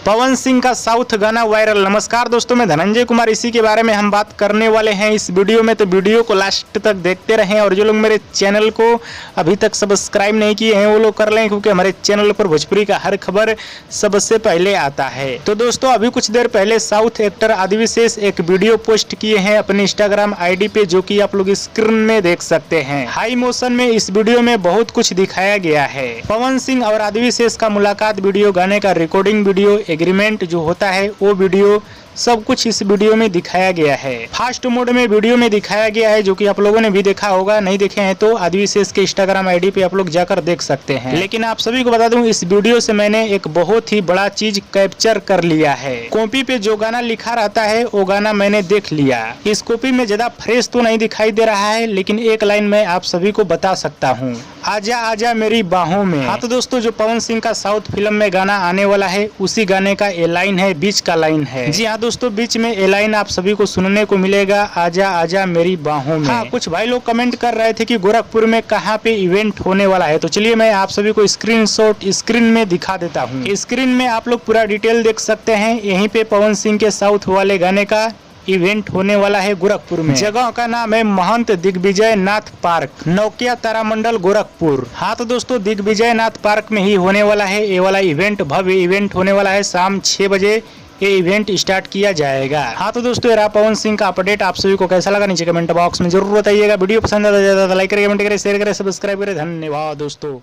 पवन सिंह का साउथ गाना वायरल। नमस्कार दोस्तों, मैं धनंजय कुमार। इसी के बारे में हम बात करने वाले हैं इस वीडियो में, तो वीडियो को लास्ट तक देखते रहें। और जो लोग मेरे चैनल को अभी तक सब्सक्राइब नहीं किए हैं वो लोग कर लें, क्योंकि हमारे चैनल पर भोजपुरी का हर खबर सबसे पहले आता है। तो दोस्तों, अभी कुछ देर पहले साउथ एक्टर आदिविशेष एक वीडियो पोस्ट किए हैं अपने इंस्टाग्राम आईडी पे, जो कि आप लोग स्क्रीन में देख सकते हैं। हाई मोशन में इस वीडियो में बहुत कुछ दिखाया गया है। पवन सिंह और आदिविशेष का मुलाकात वीडियो, गाने का रिकॉर्डिंग वीडियो, एग्रीमेंट जो होता है वो वीडियो, सब कुछ इस वीडियो में दिखाया गया है। फास्ट मोड में वीडियो में दिखाया गया है, जो कि आप लोगों ने भी देखा होगा। नहीं देखे हैं तो आदिविशेष के इंस्टाग्राम आईडी पे आप लोग जाकर देख सकते हैं। लेकिन आप सभी को बता दूं, इस वीडियो से मैंने एक बहुत ही बड़ा चीज कैप्चर कर लिया है। कॉपी पे जो गाना लिखा रहता है वो गाना मैंने देख लिया। इस कॉपी में ज्यादा फ्रेश तो नहीं दिखाई दे रहा है, लेकिन एक लाइन मैं आप सभी को बता सकता हूँ, आजा आजा मेरी बाहों में। हाँ तो दोस्तों, जो पवन सिंह का साउथ फिल्म में गाना आने वाला है, उसी गाने का ये लाइन है, बीच का लाइन है। जी हाँ दोस्तों, बीच में ये लाइन आप सभी को सुनने को मिलेगा, आजा आजा मेरी बाहों में। हाँ, कुछ भाई लोग कमेंट कर रहे थे कि गोरखपुर में कहाँ पे इवेंट होने वाला है, तो चलिए मैं आप सभी को स्क्रीनशॉट स्क्रीन में दिखा देता हूँ। स्क्रीन में आप लोग पूरा डिटेल देख सकते हैं। यहीं पे पवन सिंह के साउथ वाले गाने का इवेंट होने वाला है गोरखपुर में। जगह का नाम है महंत दिग्विजय नाथ पार्क, नौकिया तारामंडल गोरखपुर। हाँ तो दोस्तों, दिग्विजय नाथ पार्क में ही होने वाला है ये वाला इवेंट। भव्य इवेंट होने वाला है। शाम 6 बजे ये इवेंट स्टार्ट किया जाएगा। हाँ तो दोस्तों, ये रहा पवन सिंह का अपडेट। आप सभी को कैसा लगा नीचे कमेंट बॉक्स में जरूर बताइएगा। वीडियो पसंद आता है तो लाइक करें, कमेंट करें, शेयर करें, सब्सक्राइब करें। धन्यवाद दोस्तों।